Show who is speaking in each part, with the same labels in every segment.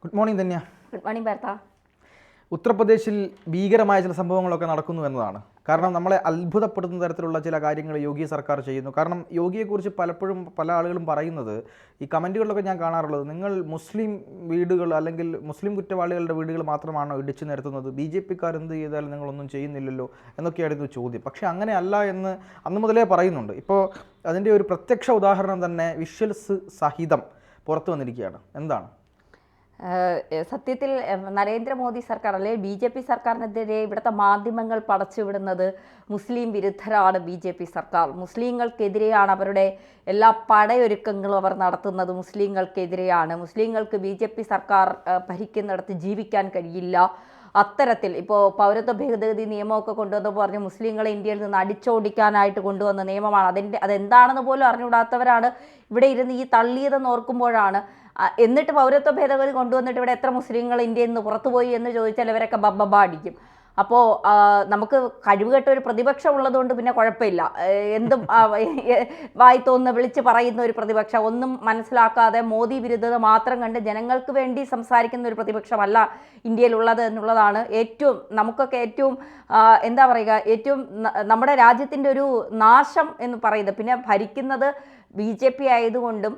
Speaker 1: Good morning Dhanya.
Speaker 2: Good morning ഭർത്ത.
Speaker 1: ഉത്തർപ്രദേശിൽ ഭീകരമായ ചില സംഭവങ്ങളൊക്കെ നടക്കുന്നു എന്നതാണ്. കാരണം നമ്മളെ അത്ഭുതപ്പെടുത്തുന്ന തരത്തിലുള്ള ചില കാര്യങ്ങൾ യോഗി സർക്കാർ ചെയ്യുന്നു. കാരണം യോഗിയെക്കുറിച്ച് പലപ്പോഴും പല ആളുകളും പറയുന്നത്, ഈ കമൻറ്റുകളിലൊക്കെ ഞാൻ കാണാറുള്ളത്, നിങ്ങൾ മുസ്ലിം വീടുകൾ അല്ലെങ്കിൽ മുസ്ലിം കുറ്റവാളികളുടെ വീടുകൾ മാത്രമാണോ ഇടിച്ചു നിരത്തുന്നത്, ബി ജെ പിക്കാർ എന്ത് ചെയ്താലും നിങ്ങളൊന്നും ചെയ്യുന്നില്ലല്ലോ എന്നൊക്കെയായിരുന്നു ചോദ്യം. പക്ഷേ അങ്ങനെയല്ല എന്ന് അന്ന് മുതലേ പറയുന്നുണ്ട്. ഇപ്പോൾ അതിൻ്റെ ഒരു പ്രത്യക്ഷ ഉദാഹരണം തന്നെ വിഷ്വൽസ് സഹിതം പുറത്തു വന്നിരിക്കുകയാണ്. എന്താണ്
Speaker 2: സത്യത്തിൽ നരേന്ദ്രമോദി സർക്കാർ അല്ലെങ്കിൽ ബി ജെ പി സർക്കാരിനെതിരെ ഇവിടുത്തെ മാധ്യമങ്ങൾ പടച്ചുവിടുന്നത് മുസ്ലിം വിരുദ്ധരാണ് ബി ജെ പി സർക്കാർ, മുസ്ലിങ്ങൾക്കെതിരെയാണ് അവരുടെ എല്ലാ പടയൊരുക്കങ്ങളും അവർ നടത്തുന്നത്, മുസ്ലിങ്ങൾക്കെതിരെയാണ്, മുസ്ലിങ്ങൾക്ക് ബി ജെ പി സർക്കാർ ഭരിക്കുന്നിടത്ത് ജീവിക്കാൻ കഴിയില്ല. അത്തരത്തിൽ ഇപ്പോൾ പൗരത്വ ഭേദഗതി നിയമമൊക്കെ കൊണ്ടുവന്നപ്പോൾ പറഞ്ഞു മുസ്ലിങ്ങളെ ഇന്ത്യയിൽ നിന്ന് അടിച്ചോടിക്കാനായിട്ട് കൊണ്ടുവന്ന നിയമമാണ്. അതെന്താണെന്ന് പോലും അറിഞ്ഞുകൂടാത്തവരാണ് ഇവിടെ ഇരുന്ന് ഈ തള്ളിയതെന്ന് ഓർക്കുമ്പോഴാണ്. എന്നിട്ട് പൗരത്വ ഭേദഗതി കൊണ്ടുവന്നിട്ട് ഇവിടെ എത്ര മുസ്ലിങ്ങൾ ഇന്ത്യയിൽ നിന്ന് പുറത്തുപോയി എന്ന് ചോദിച്ചാൽ ഇവരൊക്കെ ബബ്ബ അടിക്കും. അപ്പോൾ നമുക്ക് കഴിവുകെട്ട ഒരു പ്രതിപക്ഷം ഉള്ളതുകൊണ്ട് പിന്നെ കുഴപ്പമില്ല. എന്തും വായി തോന്നുന്ന വിളിച്ച് പറയുന്ന ഒരു പ്രതിപക്ഷം, ഒന്നും മനസ്സിലാക്കാതെ മോദി വിരുദ്ധത മാത്രം കണ്ട് ജനങ്ങൾക്ക് വേണ്ടി സംസാരിക്കുന്ന ഒരു പ്രതിപക്ഷമല്ല ഇന്ത്യയിലുള്ളത് എന്നുള്ളതാണ് നമുക്കൊക്കെ ഏറ്റവും എന്താ പറയുക, ഏറ്റവും നമ്മുടെ രാജ്യത്തിൻ്റെ ഒരു നാശം എന്ന് പറയുന്നത്. പിന്നെ ഭരിക്കുന്നത് ബി ജെ പി ആയതുകൊണ്ടും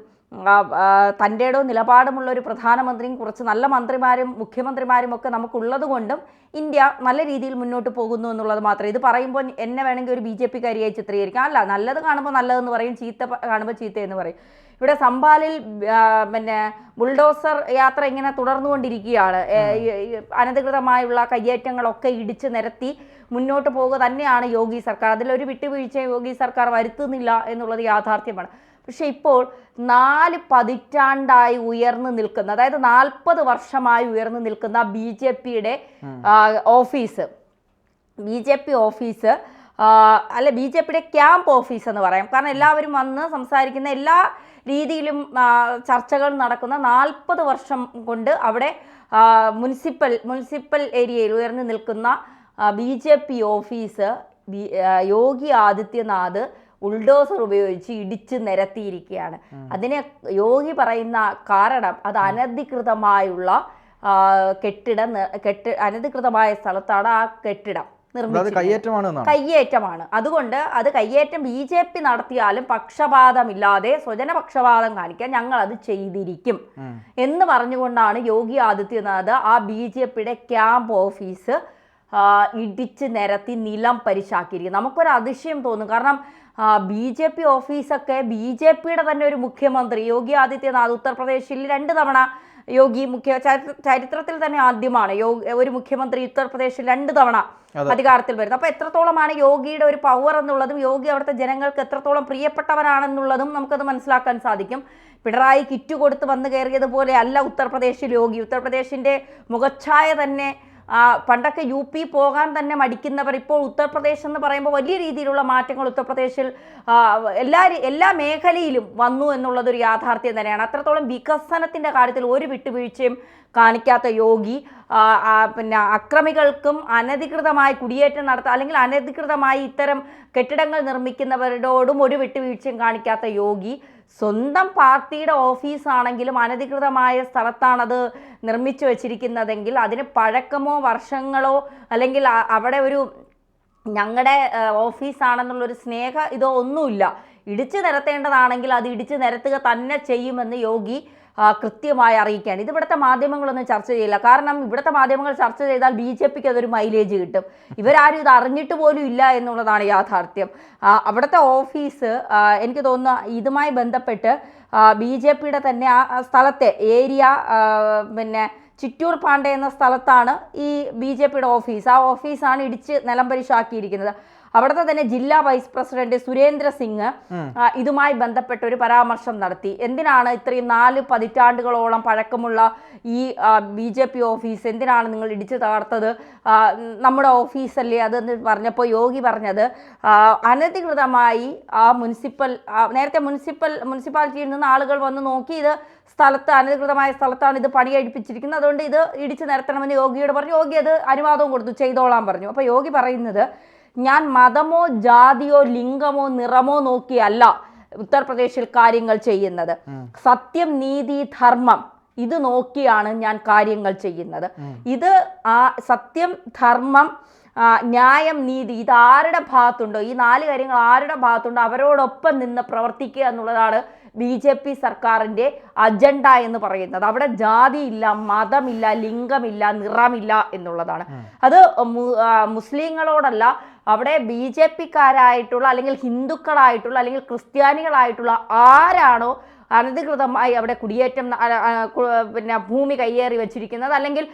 Speaker 2: തൻ്റെടോ നിലപാടുമുള്ള ഒരു പ്രധാനമന്ത്രിയും കുറച്ച് നല്ല മന്ത്രിമാരും മുഖ്യമന്ത്രിമാരും ഒക്കെ നമുക്കുള്ളത് കൊണ്ടും ഇന്ത്യ നല്ല രീതിയിൽ മുന്നോട്ട് പോകുന്നു എന്നുള്ളത് മാത്രമേ. ഇത് പറയുമ്പോൾ എന്നെ വേണമെങ്കിൽ ഒരു ബി ജെ പിക്കാരിയായി ചിത്രീകരിക്കാം. അല്ല, നല്ലത് കാണുമ്പോൾ നല്ലതെന്ന് പറയും, ചീത്ത കാണുമ്പോൾ ചീത്തയെന്ന് പറയും. ഇവിടെ സംഭാലിൽ ബുൾഡോസർ യാത്ര ഇങ്ങനെ തുടർന്നുകൊണ്ടിരിക്കുകയാണ്. അനധികൃതമായുള്ള കയ്യേറ്റങ്ങളൊക്കെ ഇടിച്ചു നിരത്തി മുന്നോട്ട് പോകുക തന്നെയാണ് യോഗി സർക്കാർ. അതിലൊരു വിട്ടുവീഴ്ചയും യോഗി സർക്കാർ വരുത്തുന്നില്ല എന്നുള്ളത് യാഥാർത്ഥ്യമാണ്. പക്ഷെ ഇപ്പോൾ 4 പതിറ്റാണ്ടായി ഉയർന്നു നിൽക്കുന്ന, അതായത് 40 വർഷമായി ഉയർന്നു നിൽക്കുന്ന ബി ജെ പിയുടെ ഓഫീസ്, ബി ജെ പിയുടെ ക്യാമ്പ് ഓഫീസ് എന്ന് പറയാം. കാരണം എല്ലാവരും വന്ന് സംസാരിക്കുന്ന, എല്ലാ രീതിയിലും ചർച്ചകൾ നടക്കുന്ന 40 വർഷം കൊണ്ട് അവിടെ മുനിസിപ്പൽ ഏരിയയിൽ ഉയർന്നു നിൽക്കുന്ന B J P office Yogi Adityanath bulldozer ഉപയോഗിച്ച് ഇടിച്ചു നിരത്തിയിരിക്കുകയാണ്. അതിനെ യോഗി പറയുന്ന കാരണം അത് അനധികൃതമായുള്ള അനധികൃതമായ സ്ഥലത്താണ് ആ കെട്ടിടം കയ്യേറ്റമാണ്. അതുകൊണ്ട് അത് കയ്യേറ്റം ബി ജെ പി നടത്തിയാലും പക്ഷപാതമില്ലാതെ സ്വജനപക്ഷപാതം കാണിക്കാൻ ഞങ്ങൾ അത് ചെയ്തിരിക്കും എന്ന് പറഞ്ഞുകൊണ്ടാണ് യോഗി ആദിത്യനാഥ് ആ ബി ജെ പിയുടെ ക്യാമ്പ് ഓഫീസ് ഇടിച്ച് നിരത്തി നിലം പരിശാക്കിയിരിക്കും. നമുക്കൊരു അതിശയം തോന്നും. കാരണം ബി ജെ പി ഓഫീസൊക്കെ ബി ജെ പിയുടെ തന്നെ ഒരു മുഖ്യമന്ത്രി യോഗി ആദിത്യനാഥ് ഉത്തർപ്രദേശിൽ 2 തവണ ചരിത്രത്തിൽ തന്നെ ആദ്യമാണ് ഒരു മുഖ്യമന്ത്രി ഉത്തർപ്രദേശിൽ 2 തവണ അധികാരത്തിൽ വരുന്നത്. അപ്പോൾ എത്രത്തോളമാണ് യോഗിയുടെ ഒരു പവർ എന്നുള്ളതും യോഗി അവിടുത്തെ ജനങ്ങൾക്ക് എത്രത്തോളം പ്രിയപ്പെട്ടവനാണെന്നുള്ളതും നമുക്കത് മനസ്സിലാക്കാൻ സാധിക്കും. പിണറായി കിറ്റ് കൊടുത്ത് വന്നു കയറിയതുപോലെ അല്ല ഉത്തർപ്രദേശിൽ യോഗി. ഉത്തർപ്രദേശിൻ്റെ മുഖച്ഛായ തന്നെ, പണ്ടൊക്കെ യു പി പോകാൻ തന്നെ മടിക്കുന്നവർ ഇപ്പോൾ ഉത്തർപ്രദേശ് എന്ന് പറയുമ്പോൾ വലിയ രീതിയിലുള്ള മാറ്റങ്ങൾ ഉത്തർപ്രദേശിൽ എല്ലാ മേഖലയിലും വന്നു എന്നുള്ളതൊരു യാഥാർത്ഥ്യം തന്നെയാണ്. അത്രത്തോളം വികസനത്തിൻ്റെ കാര്യത്തിൽ ഒരു വിട്ടുവീഴ്ചയും കാണിക്കാത്ത യോഗി, അക്രമികൾക്കും അനധികൃതമായി കുടിയേറ്റം നടത്താൻ അല്ലെങ്കിൽ അനധികൃതമായി ഇത്തരം കെട്ടിടങ്ങൾ നിർമ്മിക്കുന്നവരോടും ഒരു വിട്ടുവീഴ്ചയും കാണിക്കാത്ത യോഗി സ്വന്തം പാർട്ടിയുടെ ഓഫീസാണെങ്കിലും അനധികൃതമായ സ്ഥലത്താണത് നിർമ്മിച്ചു വച്ചിരിക്കുന്നതെങ്കിൽ അതിന് പഴക്കമോ വർഷങ്ങളോ അല്ലെങ്കിൽ അവിടെ ഒരു ഞങ്ങളുടെ ഓഫീസാണെന്നുള്ളൊരു ഇതോ ഒന്നുമില്ല. ഇടിച്ചു നിരത്തേണ്ടതാണെങ്കിൽ അത് ഇടിച്ചു നിരത്തുക തന്നെ ചെയ്യുമെന്ന് യോഗി കൃത്യമായി അറിയിക്കുകയാണ്. ഇത് ഇവിടുത്തെ മാധ്യമങ്ങളൊന്നും ചർച്ച ചെയ്യില്ല. കാരണം ഇവിടുത്തെ മാധ്യമങ്ങൾ ചർച്ച ചെയ്താൽ ബി ജെ പിക്ക് അതൊരു മൈലേജ് കിട്ടും. ഇവരാരും ഇത് അറിഞ്ഞിട്ട് പോലും ഇല്ല എന്നുള്ളതാണ് യാഥാർത്ഥ്യം. അവിടുത്തെ ഓഫീസ് എനിക്ക് തോന്നുന്നു ഇതുമായി ബന്ധപ്പെട്ട് ബി ജെ പിയുടെ തന്നെ ആ സ്ഥലത്തെ ഏരിയ ചിറ്റൂർ പാണ്ഡെ എന്ന സ്ഥലത്താണ് ഈ ബി ജെ പിയുടെ ഓഫീസ്. ആ ഓഫീസാണ് ഇടിച്ച് നിലംപരിശാക്കിയിരിക്കുന്നത്. അവിടുത്തെ തന്നെ ജില്ലാ വൈസ് പ്രസിഡന്റ് സുരേന്ദ്ര സിംഗ് ഇതുമായി ബന്ധപ്പെട്ട ഒരു പരാമർശം നടത്തി. എന്തിനാണ് ഇത്രയും 4 പതിറ്റാണ്ടുകളോളം പഴക്കമുള്ള ഈ ബി ജെ പി ഓഫീസ് എന്തിനാണ് നിങ്ങൾ ഇടിച്ചു തകർത്തത്, നമ്മുടെ ഓഫീസല്ലേ അതെന്ന് പറഞ്ഞപ്പോൾ യോഗി പറഞ്ഞത് അനധികൃതമായി ആ നേരത്തെ മുനിസിപ്പാലിറ്റിയിൽ നിന്ന് ആളുകൾ വന്ന് നോക്കി ഇത് അനധികൃതമായ സ്ഥലത്താണ് ഇത് പണിയഴിപ്പിച്ചിരിക്കുന്നത്, അതുകൊണ്ട് ഇത് ഇടിച്ചു നിരത്തണമെന്ന് യോഗിയോട് പറഞ്ഞു. യോഗി അത് അനുവാദവും കൊടുത്തു, ചെയ്തോളാൻ പറഞ്ഞു. അപ്പോൾ യോഗി പറയുന്നത്, ഞാൻ മതമോ ജാതിയോ ലിംഗമോ നിറമോ നോക്കിയല്ല ഉത്തർപ്രദേശിൽ കാര്യങ്ങൾ ചെയ്യുന്നത്. സത്യം, നീതി, ധർമ്മം ഇത് നോക്കിയാണ് ഞാൻ കാര്യങ്ങൾ ചെയ്യുന്നത്. ഇത് സത്യം, ധർമ്മം, ന്യായം, നീതി, ഇത് ആരുടെ ഭാഗത്തുണ്ടോ, ഈ 4 കാര്യങ്ങൾ ആരുടെ ഭാഗത്തുണ്ടോ അവരോടൊപ്പം നിന്ന് പ്രവർത്തിക്കുക എന്നുള്ളതാണ് BJP സർക്കാരിൻ്റെ അജണ്ട എന്ന് പറയുന്നത്. അവിടെ ജാതിയില്ല, മതമില്ല, ലിംഗമില്ല, നിറമില്ല എന്നുള്ളതാണ്. അത് മുസ്ലിങ്ങളോടല്ല, അവിടെ BJPക്കാരായിട്ടുള്ള അല്ലെങ്കിൽ ഹിന്ദുക്കളായിട്ടുള്ള അല്ലെങ്കിൽ ക്രിസ്ത്യാനികളായിട്ടുള്ള ആരാണോ അനധികൃതമായി അവിടെ കുടിയേറ്റം പിന്നെ ഭൂമി കയ്യേറി വെച്ചിരിക്കുന്നത്, അല്ലെങ്കിൽ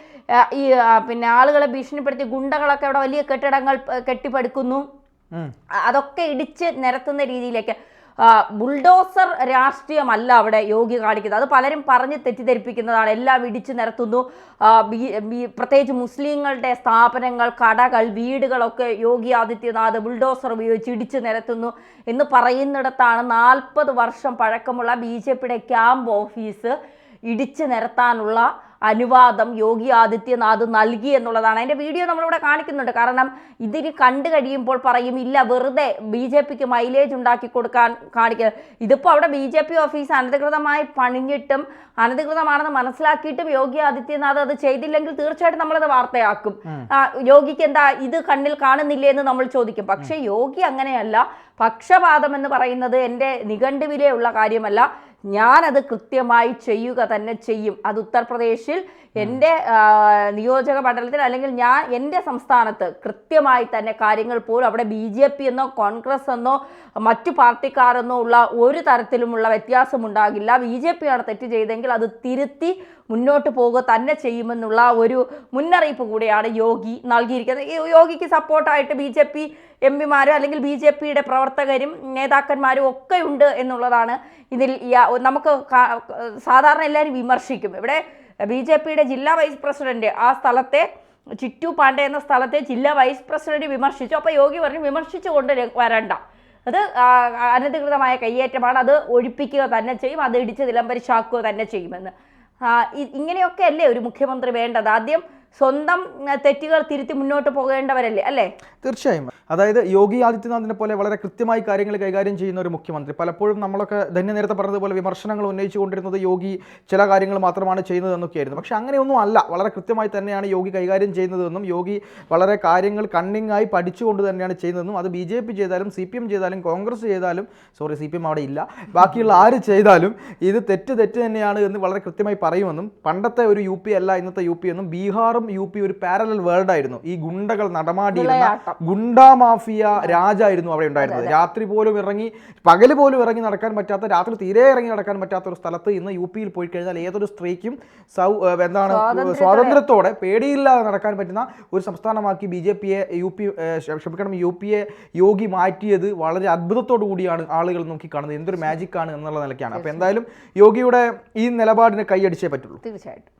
Speaker 2: ഈ പിന്നെ ആളുകളെ ഭീഷണിപ്പെടുത്തി ഗുണ്ടകളൊക്കെ അവിടെ വലിയ കെട്ടിടങ്ങൾ കെട്ടിപ്പടുക്കുന്നു, അതൊക്കെ ഇടിച്ച് നിരത്തുന്ന രീതിയിലേക്ക് ബുൾഡോസർ രാഷ്ട്രീയമല്ല അവിടെ യോഗി കാണിക്കുന്നത്. അത് പലരും പറഞ്ഞ് തെറ്റിദ്ധരിപ്പിക്കുന്നതാണ്. എല്ലാം ഇടിച്ചു നിരത്തുന്നു, പ്രത്യേകിച്ച് മുസ്ലിങ്ങളുടെ സ്ഥാപനങ്ങൾ, കടകൾ, വീടുകളൊക്കെ യോഗി ആദിത്യനാഥ് ബുൾഡോസർ ഉപയോഗിച്ച് ഇടിച്ചു നിരത്തുന്നു എന്ന് പറയുന്നിടത്താണ് 40 വർഷം പഴക്കമുള്ള BJPയുടെ ക്യാമ്പ് ഓഫീസ് ഇടിച്ചു നിരത്താനുള്ള അനുവാദം യോഗി ആദിത്യനാഥ് നൽകി എന്നുള്ളതാണ്. അതിൻ്റെ വീഡിയോ നമ്മളിവിടെ കാണിക്കുന്നുണ്ട്. കാരണം ഇതിന് കണ്ടു കഴിയുമ്പോൾ പറയും ഇല്ല, വെറുതെ BJPക്ക് മൈലേജ് ഉണ്ടാക്കി കൊടുക്കാൻ കാണിക്കുക. ഇതിപ്പോൾ അവിടെ BJP ഓഫീസ് അനധികൃതമായി പണിഞ്ഞിട്ടും അനധികൃതമാണെന്ന് മനസ്സിലാക്കിയിട്ടും യോഗി ആദിത്യനാഥ് അത് ചെയ്തില്ലെങ്കിൽ തീർച്ചയായിട്ടും നമ്മളത് വാർത്തയാക്കും. യോഗിക്ക് എന്താ ഇത് കണ്ണിൽ കാണുന്നില്ലേ എന്ന് നമ്മൾ ചോദിക്കും. പക്ഷേ യോഗി അങ്ങനെയല്ല. പക്ഷപാതം എന്ന് പറയുന്നത് എൻ്റെ നിഘണ്ടുവിലേ ഉള്ള കാര്യമല്ല. ഞാനത് കൃത്യമായി ചെയ്യുക തന്നെ ചെയ്യും. അത് ഉത്തർപ്രദേശിൽ എൻ്റെ നിയോജക മണ്ഡലത്തിൽ അല്ലെങ്കിൽ എൻ്റെ സംസ്ഥാനത്ത് കൃത്യമായി തന്നെ കാര്യങ്ങൾ പോലും അവിടെ BJP എന്നോ കോൺഗ്രസ് എന്നോ മറ്റു പാർട്ടിക്കാരെന്നോ ഉള്ള ഒരു തരത്തിലുമുള്ള വ്യത്യാസമുണ്ടാകില്ല. BJP ആണ് തെറ്റ് ചെയ്തെങ്കിൽ അത് തിരുത്തി മുന്നോട്ട് പോവുക തന്നെ ചെയ്യുമെന്നുള്ള ഒരു മുന്നറിയിപ്പ് കൂടിയാണ് യോഗി നൽകിയിരിക്കുന്നത്. ഈ യോഗിക്ക് സപ്പോർട്ടായിട്ട് BJP MPമാരും അല്ലെങ്കിൽ BJPയുടെ പ്രവർത്തകരും നേതാക്കന്മാരും ഒക്കെ ഉണ്ട് എന്നുള്ളതാണ് ഇതിൽ. നമുക്ക് സാധാരണ എല്ലാവരും വിമർശിക്കും. ഇവിടെ BJPയുടെ ജില്ലാ വൈസ് പ്രസിഡന്റ് ആ സ്ഥലത്തെ ചിറ്റു പാണ്ഡെ എന്ന സ്ഥലത്തെ ജില്ലാ വൈസ് പ്രസിഡന്റ് വിമർശിച്ചു. അപ്പോൾ യോഗി പറഞ്ഞു വിമർശിച്ചുകൊണ്ട് വരണ്ട, അത് അനധികൃതമായ കയ്യേറ്റമാണ്, അത് ഒഴിപ്പിക്കുക തന്നെ ചെയ്യും, അത് ഇടിച്ച് നിലംപരിശാക്കുക തന്നെ ചെയ്യുമെന്ന്. ഇങ്ങനെയൊക്കെ അല്ലേ ഒരു മുഖ്യമന്ത്രി വേണ്ടത്? ആദ്യം സ്വന്തം തെറ്റുകൾ തിരുത്തി മുന്നോട്ട് പോകേണ്ടവരല്ലേ, അല്ലേ?
Speaker 1: തീർച്ചയായും. അതായത് യോഗി ആദിത്യനാഥിനെ പോലെ വളരെ കൃത്യമായി കാര്യങ്ങൾ കൈകാര്യം ചെയ്യുന്ന ഒരു മുഖ്യമന്ത്രി. പലപ്പോഴും നമ്മളൊക്കെ ധന്യ നേരത്തെ പറഞ്ഞതുപോലെ വിമർശനങ്ങൾ ഉന്നയിച്ചുകൊണ്ടിരുന്നത് യോഗി ചില കാര്യങ്ങൾ മാത്രമാണ് ചെയ്യുന്നതെന്നൊക്കെയായിരുന്നു. പക്ഷേ അങ്ങനെയൊന്നും അല്ല. വളരെ കൃത്യമായി തന്നെയാണ് യോഗി കൈകാര്യം ചെയ്യുന്നതെന്നും യോഗി വളരെ കാര്യങ്ങൾ കണ്ണിങ്ങായി പഠിച്ചുകൊണ്ട് തന്നെയാണ് ചെയ്യുന്നതെന്നും അത് BJP ചെയ്താലും CPM ചെയ്താലും കോൺഗ്രസ് ചെയ്താലും CPM അവിടെ ഇല്ല, ബാക്കിയുള്ള ആര് ചെയ്താലും ഇത് തെറ്റ് തന്നെയാണ് എന്ന് വളരെ കൃത്യമായി പറയുമെന്നും പണ്ടത്തെ ഒരു UP അല്ല ഇന്നത്തെ UP എന്നും ബീഹാറും UP ഒരു പാരലൽ വേൾഡ് ആയിരുന്നു. ഈ ഗുണ്ടകൾ നടമാടിയിരുന്ന ഗുണ്ടാ മാഫിയ രാജായിരുന്നു അവിടെ ഉണ്ടായിരുന്നത്. രാത്രി പോലും ഇറങ്ങി പകല് പോലും ഇറങ്ങി നടക്കാൻ പറ്റാത്ത, രാത്രി തീരെ ഇറങ്ങി നടക്കാൻ പറ്റാത്ത ഒരു സ്ഥലത്ത് ഇന്ന് UPയിൽ പോയി കഴിഞ്ഞാൽ ഏതൊരു സ്ത്രീക്കും സ്വാതന്ത്ര്യത്തോടെ പേടിയില്ലാതെ നടക്കാൻ പറ്റുന്ന ഒരു സംസ്ഥാനമാക്കി UPയെ യോഗി മാറ്റിയത് വളരെ അത്ഭുതത്തോടു കൂടിയാണ് ആളുകൾ നോക്കിക്കാണുന്നത്. എന്തൊരു മാജിക്കാണ് എന്നുള്ള നിലയ്ക്കാണ്. അപ്പോൾ എന്തായാലും യോഗിയുടെ ഈ നിലപാടിന് കൈയടിച്ചേ പറ്റുള്ളൂ.
Speaker 2: തീർച്ചയായിട്ടും.